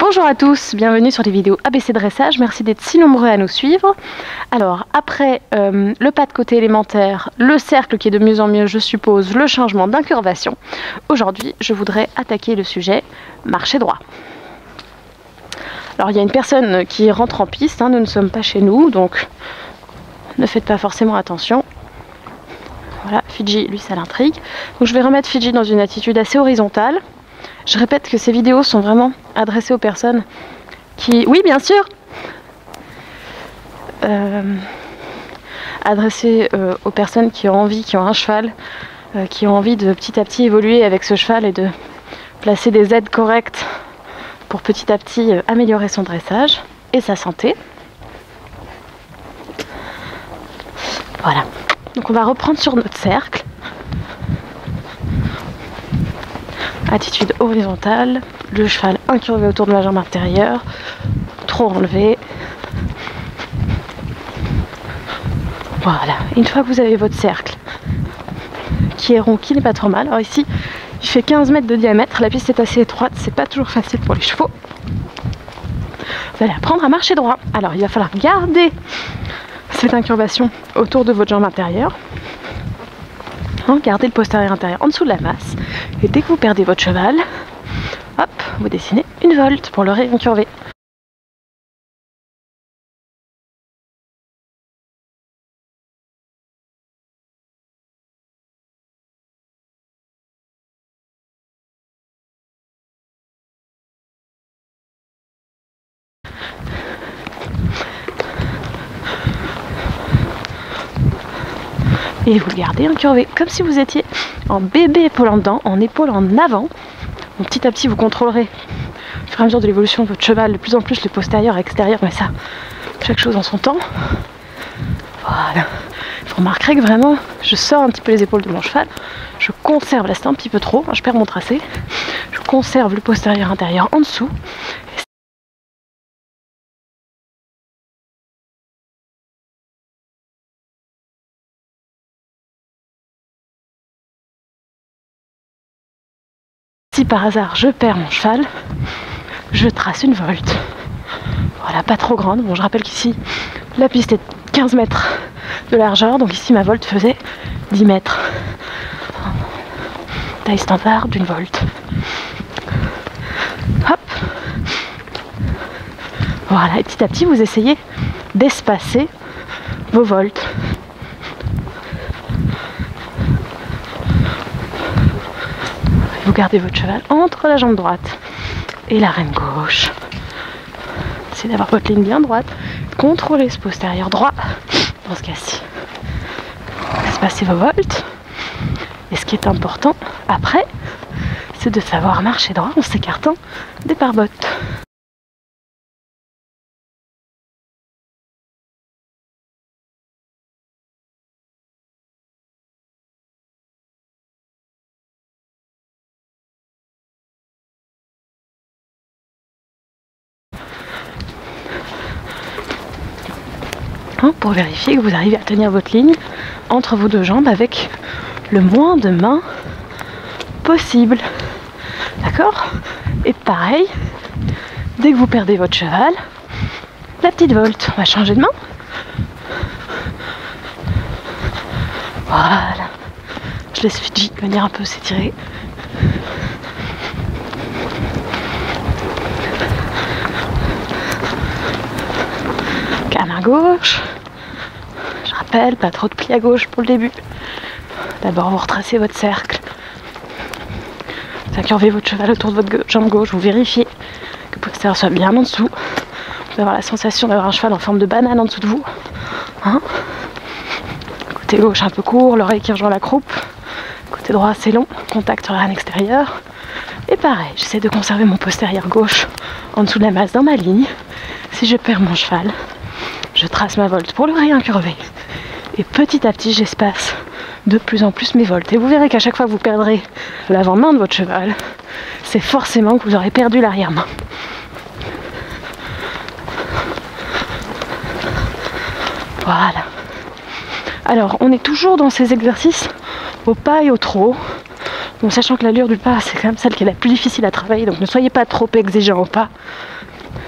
Bonjour à tous, bienvenue sur les vidéos ABC dressage, merci d'être si nombreux à nous suivre. Alors après le pas de côté élémentaire, le cercle qui est de mieux en mieux je suppose, le changement d'incurvation, aujourd'hui je voudrais attaquer le sujet marcher droit. Alors il y a une personne qui rentre en piste, nous ne sommes pas chez nous, donc ne faites pas forcément attention. Voilà, Fidji, lui ça l'intrigue. Donc je vais remettre Fidji dans une attitude assez horizontale. Je répète que ces vidéos sont vraiment adressées aux personnes qui... Oui, bien sûr adressées aux personnes qui ont envie, qui ont un cheval, qui ont envie de petit à petit évoluer avec ce cheval et de placer des aides correctes pour petit à petit améliorer son dressage et sa santé. Voilà. Donc on va reprendre sur notre cercle. Attitude horizontale, le cheval incurvé autour de la jambe intérieure, trop enlevé. Voilà, une fois que vous avez votre cercle qui est rond, qui n'est pas trop mal. Alors ici, il fait 15 mètres de diamètre, la piste est assez étroite, c'est pas toujours facile pour les chevaux. Vous allez apprendre à marcher droit. Alors il va falloir garder cette incurvation autour de votre jambe intérieure. Gardez le postérieur intérieur en dessous de la masse. Et dès que vous perdez votre cheval, hop, vous dessinez une volte pour le réincurver. Et vous le gardez incurvé, comme si vous étiez en bébé épaule en dedans, en épaule en avant. Donc petit à petit vous contrôlerez au fur et à mesure de l'évolution de votre cheval de plus en plus le postérieur et extérieur, mais ça, chaque chose en son temps. Voilà. Vous remarquerez que vraiment, je sors un petit peu les épaules de mon cheval, je conserve, là c'est un petit peu trop, je perds mon tracé, je conserve le postérieur intérieur en dessous. Si par hasard je perds mon cheval, je trace une volte. Voilà, pas trop grande. Bon, je rappelle qu'ici, la piste est 15 mètres de largeur, donc ici ma volte faisait 10 mètres. Taille standard d'une volte. Hop. Voilà, et petit à petit, vous essayez d'espacer vos voltes. Vous gardez votre cheval entre la jambe droite et la reine gauche. Essayez d'avoir votre ligne bien droite. Contrôlez ce postérieur droit dans ce cas-ci. Espacez vos voltes. Et ce qui est important après, c'est de savoir marcher droit en s'écartant des pare-bottes. Pour vérifier que vous arrivez à tenir votre ligne entre vos deux jambes avec le moins de mains possible. D'accord? Et pareil, dès que vous perdez votre cheval, la petite volte. On va changer de main. Voilà. Je laisse Fidji venir un peu s'étirer. À main gauche. Je rappelle, pas trop de plis à gauche pour le début. D'abord vous retracez votre cercle. Vous incurvez votre cheval autour de votre jambe gauche, vous vérifiez que le postérieur soit bien en dessous. Vous allez avoir la sensation d'avoir un cheval en forme de banane en dessous de vous. Côté gauche un peu court, l'oreille qui rejoint la croupe. Côté droit assez long, contact sur la reine extérieure. Et pareil, j'essaie de conserver mon postérieur gauche en dessous de la masse dans ma ligne. Si je perds mon cheval, je trace ma volte pour le réincurver. Et petit à petit, j'espace de plus en plus mes voltes. Et vous verrez qu'à chaque fois que vous perdrez l'avant-main de votre cheval, c'est forcément que vous aurez perdu l'arrière-main. Voilà. Alors, on est toujours dans ces exercices au pas et au trot. Bon, sachant que l'allure du pas, c'est quand même celle qui est la plus difficile à travailler, donc ne soyez pas trop exigeant au pas.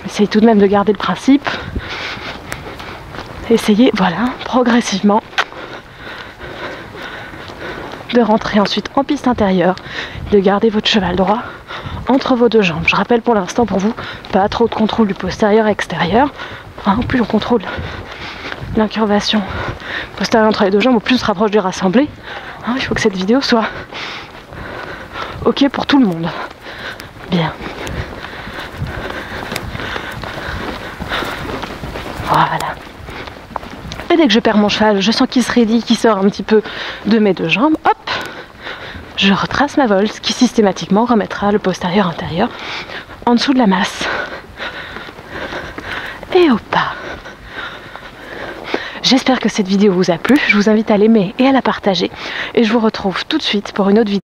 Essayez tout de même de garder le principe. Essayez, voilà, progressivement, de rentrer ensuite en piste intérieure, de garder votre cheval droit entre vos deux jambes. Je rappelle pour l'instant pour vous, pas trop de contrôle du postérieur extérieur. Hein, plus on contrôle l'incurvation postérieure entre les deux jambes, au plus on se rapproche du rassemblé. Hein, il faut que cette vidéo soit ok pour tout le monde. Bien. Voilà. Et dès que je perds mon cheval, je sens qu'il se raidit, qu'il sort un petit peu de mes deux jambes. Hop, je retrace ma volte, ce qui systématiquement remettra le postérieur intérieur en dessous de la masse. Et au pas. J'espère que cette vidéo vous a plu. Je vous invite à l'aimer et à la partager. Et je vous retrouve tout de suite pour une autre vidéo.